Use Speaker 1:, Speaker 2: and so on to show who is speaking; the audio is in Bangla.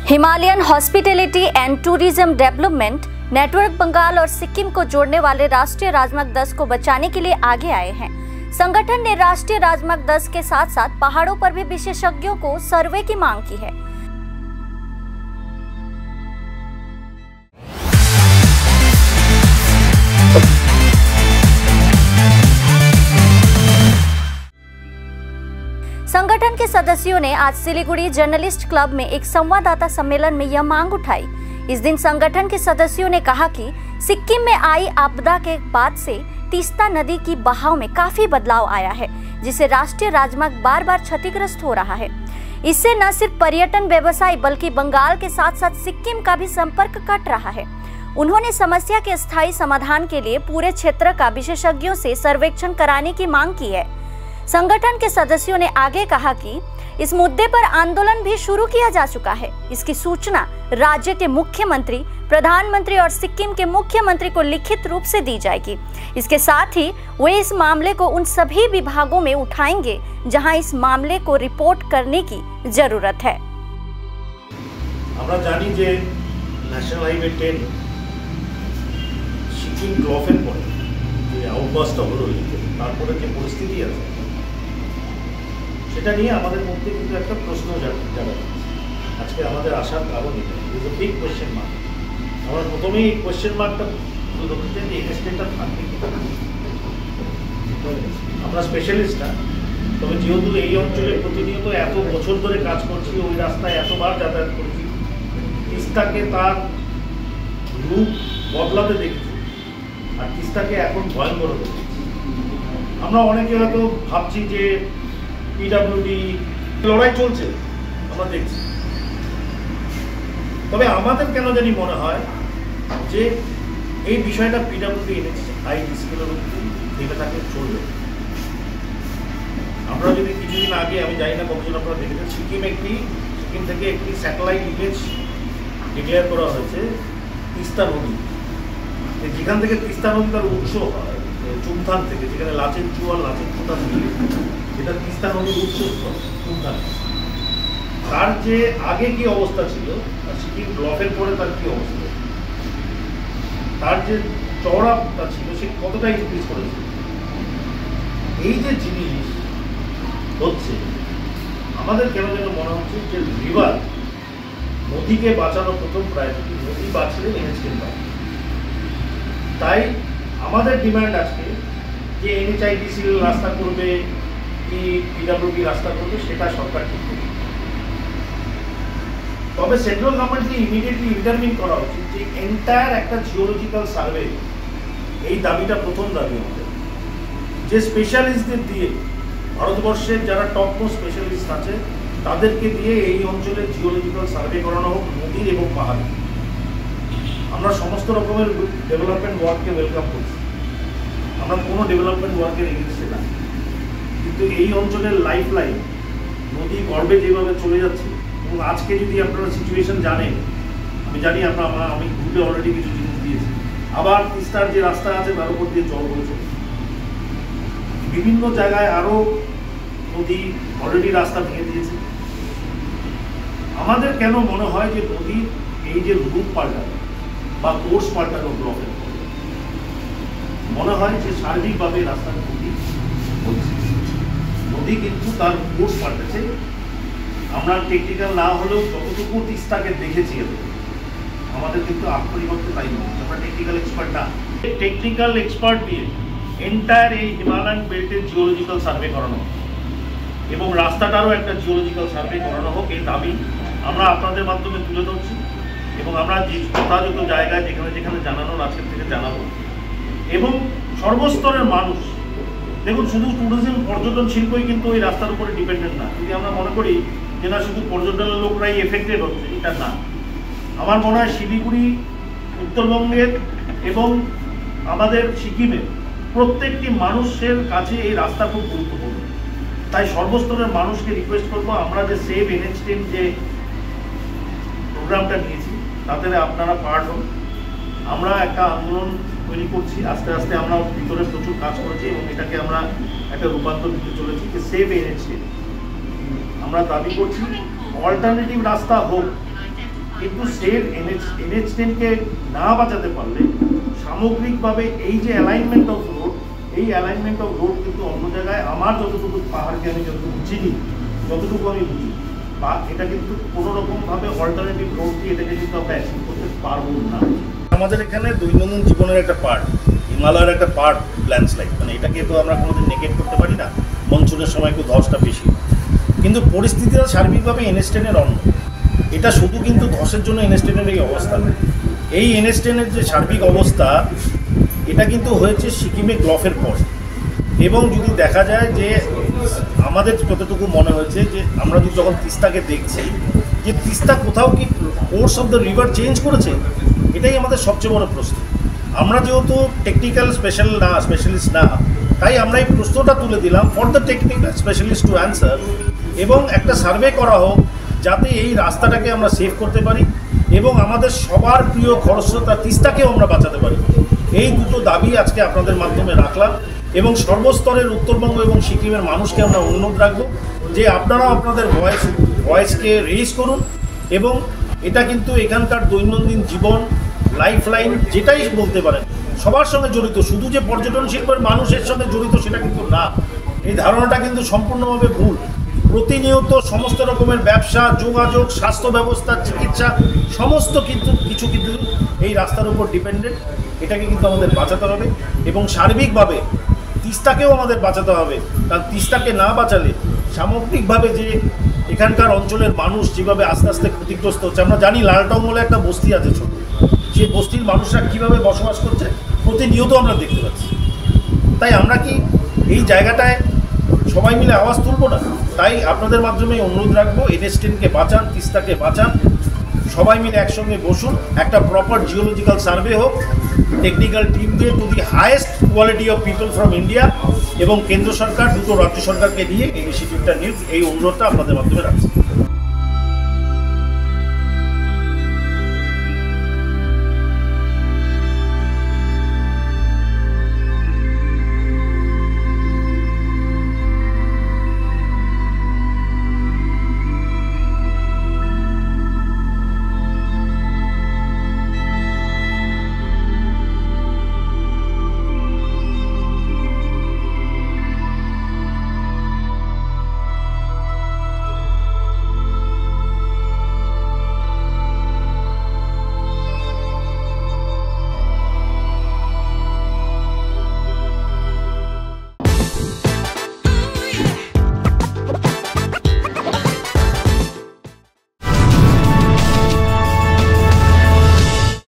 Speaker 1: Himalayan hospitality and tourism development network Bengal और सिक्किम को जोड़ने वाले राष्ट्रीय राजमार्ग 10 को बचाने के लिए आगे आए हैं। संगठन ने राष्ट्रीय राजमार्ग 10 के साथ साथ पहाड़ों पर भी विशेषज्ञों को सर्वे की मांग की है। संगठन के सदस्यों ने आज सिलीगुड़ी जर्नलिस्ट क्लब में एक संवाददाता सम्मेलन में यह मांग उठाई। इस दिन संगठन के सदस्यों ने कहा कि सिक्किम में आई आपदा के बाद से तीस्ता नदी की बहाव में काफी बदलाव आया है, जिससे राष्ट्रीय राजमार्ग बार बार क्षतिग्रस्त हो रहा है। इससे न सिर्फ पर्यटन व्यवसाय बल्कि बंगाल के साथ साथ सिक्किम का भी संपर्क कट रहा है। उन्होंने समस्या के स्थायी समाधान के लिए पूरे क्षेत्र का विशेषज्ञों से सर्वेक्षण कराने की मांग की है। संगठन के सदस्यों ने आगे कहा कि इस मुद्दे पर आंदोलन भी शुरू किया जा चुका है। इसकी सूचना राज्य के मुख्यमंत्री, प्रधानमंत्री और सिक्किम के मुख्यमंत्री को लिखित रूप से दी जाएगी। इसके साथ ही वे इस मामले को उन सभी विभागों में उठाएंगे जहां इस मामले को रिपोर्ट करने की जरूरत है।
Speaker 2: আমরা জানি যে ন্যাশনাল হাইওয়ে 10 সিকিম গ্লফের পরে যে আউটবাস্টটা হলো, তারপরে যে পরিস্থিতি আছে সেটা নিয়ে আমাদের মধ্যে কিন্তু একটা প্রশ্ন জানা আজকে আমাদের আসার কারণ এটা is a big question mark. আমরা প্রথমেই এই কোয়েশ্চেন মার্কটা ধরতে যে এক্সটেন্টটা থাকবে কি। আমরা স্পেশালিস্ট না, তবে যেহেতু এই অঞ্চলে প্রতিনিয়ত এত বছর ধরে কাজ করছি, ওই রাস্তায় এতবার যাতায়াত করছি, তিস্তাকে তার রূপ বদলাতে দেখছি আর তিস্তাকে এখন ভয়ঙ্কর দেখছি। আমরা অনেকে হয়তো ভাবছি যে পিডব্লিউডি লড়াই চলছে, আমরা দেখছি। তবে আমাদের কেন জানি মনে হয় যে এই বিষয়টা পিডব্লিউডি এনেছে আইডি স্কেলের উপর দেখে থাকলে চলবে। আমরা যদি কিছুদিন আগে, আমি জানি না কতজন আপনারা দেখেছেন, সিকিম থেকে একটি স্যাটেলাইট ইমেজ ডিক্লেয়ার করা হয়েছে তিস্তা নদী, যেখান থেকে তিস্তা নদী তার উৎস হয় চুমথান থেকে, যেখানে লাচেন চু আর লাচেন চুটা মিলে যেটা তিস্তা নদীর উৎস চুমথান। তার যে আগে কি অবস্থা ছিল আর সিকিম ব্লকের পরে তার কি অবস্থা, তার যে চওড়াটা ছিল সে কতটা ইনক্রিজ করেছে। এই যে জিনিস হচ্ছে, আমাদের কেন যেন মনে হচ্ছে যে রিভার, নদীকে বাঁচানো প্রথম প্রায়োরিটি, নদী বাঁচলে এনএচএম বাঁচবে। তাই আমাদের ডিমান্ড আজকে যে এনএচআইডিসি রাস্তা করবে কি পিডব্লিউডি রাস্তা করবে সেটা সরকার ঠিক করবে। তবে সেন্ট্রাল গভর্নমেন্টকে ইমিডিয়েটলি ইন্টারভিন করা উচিত যে এন্টায়ার একটা জিওলজিক্যাল সার্ভে, এই দাবিটা প্রথম দাবি আমাদের, যে স্পেশালিস্টদের দিয়ে, ভারতবর্ষের যারা টপ মোস্ট স্পেশালিস্ট আছে তাদেরকে দিয়ে এই অঞ্চলের জিওলজিক্যাল সার্ভে করানো হোক, নদীর এবং পাহাড়ে। আমরা সমস্ত রকমের ডেভেলপমেন্ট ওয়ার্ককে ওয়েলকাম করছি, আমরা কোনো ডেভেলপমেন্ট ওয়ার্কের এগেইনস্টে না, কিন্তু এই অঞ্চলের লাইফ লাইন নদী গর্ভে যেভাবে চলে যাচ্ছে, এবং আজকে যদি আপনারা সিচুয়েশন জানেন, আমি জানি আমি গ্রুপে অলরেডি কিছু জিনিস দিয়েছি, আবার তিস্তার যে রাস্তা আছে তার উপর দিয়ে জল বয়ে চলে, বিভিন্ন জায়গায় আরও নদী অলরেডি রাস্তা ভেঙে দিয়েছে। আমাদের কেন মনে হয় যে নদীর এই যে রূপ পাল্টানো বা কোর্স পাল্টানো ব্লকের মনে হয় যে সার্বিকভাবে রাস্তার ক্ষতি হচ্ছে। নদী কিন্তু তার কোর্স পাল্টেছে। আমরা টেকনিক্যাল না হলেও যতটুকু তিস্তাকে দেখেছি, আমাদের কিন্তু আক্ষরিকত্ব তাই নয়, আমরা টেকনিক্যাল এক্সপার্ট না। টেকনিক্যাল এক্সপার্ট দিয়ে এন্টায়ার এই হিমালয়ান বেল্টের জিওলজিক্যাল সার্ভে করানো হোক এবং রাস্তাটারও একটা জিওলজিক্যাল সার্ভে করানো হোক, এই দাবি আমরা আপনাদের মাধ্যমে তুলে ধরছি। এবং আমরা যে যথাযথ জায়গায় যেখানে যেখানে জানানোর আজকের থেকে জানাবো, এবং সর্বস্তরের মানুষ, দেখুন শুধু ট্যুরিজম পর্যটন শিল্পই কিন্তু ওই রাস্তার উপরে ডিপেন্ডেন্ট না। যদি আমরা মনে করি যে না শুধু পর্যটনের লোকরাই এফেক্টেড হচ্ছে, এটা না। আমার মনে হয় শিলিগুড়ি, উত্তরবঙ্গের এবং আমাদের সিকিমের প্রত্যেকটি মানুষের কাছে এই রাস্তা খুব গুরুত্বপূর্ণ। তাই সর্বস্তরের মানুষকে রিকোয়েস্ট করবো, আমরা যে সেভ NH10 যে প্রোগ্রামটা নিয়েছি তাতে আপনারা পার্ট হন। আমরা একটা আন্দোলন তৈরি করছি, আস্তে আস্তে আমরা ভিতরে প্রচুর কাজ করেছি এবং এটাকে আমরা একটা রূপান্তর দিতে চলেছি যে সেভ NH10। আমরা দাবি করছি অল্টারনেটিভ রাস্তা হোক, কিন্তু স্টেট NH10কে না বাঁচাতে পারলে সামগ্রিকভাবে এই যে অ্যালাইনমেন্ট অফ রোড, এই অ্যালাইনমেন্ট অফ রোড কিন্তু অন্য জায়গায় আমার যতটুকু পাহাড়কে আমি যতটুকু চিনি, যতটুকু আমি বুঝি, বা এটা কিন্তু কোনোরকমভাবে অল্টারনেটিভ রোড দিয়ে এটাকে কিন্তু আমরা অ্যাচিভ করতে পারবো না। আমাদের এখানে দৈনন্দিন জীবনের একটা পার্ট, হিমালয়ের একটা পার্ট ল্যান্ডস্লাইড, মানে এটাকে তো আমরা কোনোদিন নেগেট করতে পারি না। মনসুনের সময় একটু ধসটা বেশি, কিন্তু পরিস্থিতিটা সার্বিকভাবে NH10-এর অন্য। এটা শুধু কিন্তু ধসের জন্য NH10-এর এই অবস্থা, এই NH10-এর যে সার্বিক অবস্থা এটা কিন্তু হয়েছে সিকিমে গ্লফের পর। এবং যদি দেখা যায় যে আমাদের যতটুকু মনে হয়েছে যে আমরা যদি যখন তিস্তাকে দেখছি যে তিস্তা কোথাও কি course of the river change করেছে, এটাই আমাদের সবচেয়ে বড় প্রশ্ন। আমরা যেহেতু টেকনিক্যাল স্পেশালিস্ট না, তাই আমরা এই প্রশ্নটা তুলে দিলাম for the technical specialist to answer, এবং একটা সার্ভে করা হোক যাতে এই রাস্তাটাকে আমরা সেভ করতে পারি এবং আমাদের সবার প্রিয় খরস্রোতা তিস্তাকেও আমরা বাঁচাতে পারি। এই দুটো দাবি আজকে আপনাদের মাধ্যমে রাখলাম এবং সর্বস্তরের উত্তরবঙ্গ এবং সিকিমের মানুষকে আমরা অনুরোধ রাখবো যে আপনারাও আপনাদের ভয়েসকে রেইজ করুন। এবং এটা কিন্তু এখানকার দৈনন্দিন জীবন, লাইফ লাইন যেটাই বলতে পারেন, সবার সঙ্গে জড়িত। শুধু যে পর্যটন শিল্পের মানুষের সঙ্গে জড়িত সেটা কিন্তু না, এই ধারণাটা কিন্তু সম্পূর্ণভাবে ভুল। প্রতিনিয়ত সমস্ত রকমের ব্যবসা, যোগাযোগ, স্বাস্থ্য ব্যবস্থা, চিকিৎসা সমস্ত কিছু কিন্তু এই রাস্তার উপর ডিপেন্ডেন্ট। এটাকে কিন্তু আমাদের বাঁচাতে হবে এবং সার্বিকভাবে তিস্তাকেও আমাদের বাঁচাতে হবে, কারণ তিস্তাকে না বাঁচালে সামগ্রিকভাবে যে এখানকার অঞ্চলের মানুষ যেভাবে আস্তে আস্তে ক্ষতিগ্রস্ত হচ্ছে, আমরা জানি লালটং বলে একটা বস্তি আছে ছোট, সেই বস্তির মানুষরা কীভাবে বসবাস করছে প্রতিনিয়ত আমরা দেখতে পাচ্ছি। তাই আমরা কি এই জায়গাটায় সবাই মিলে আওয়াজ তুলব না? তাই আপনাদের মাধ্যমে অনুরোধ রাখবো, NH10কে বাঁচান, তিস্তাকে বাঁচান, সবাই মিলে একসঙ্গে বসুন, একটা প্রপার জিওলজিক্যাল সার্ভে হোক টেকনিক্যাল টিম দিয়ে to the highest quality of people from India, এবং কেন্দ্র সরকার দুটো রাজ্য সরকারকে নিয়ে ইনিশিয়েটিভটা নিয়ে এই অনুরোধটা আপনাদের মাধ্যমে রাখছি।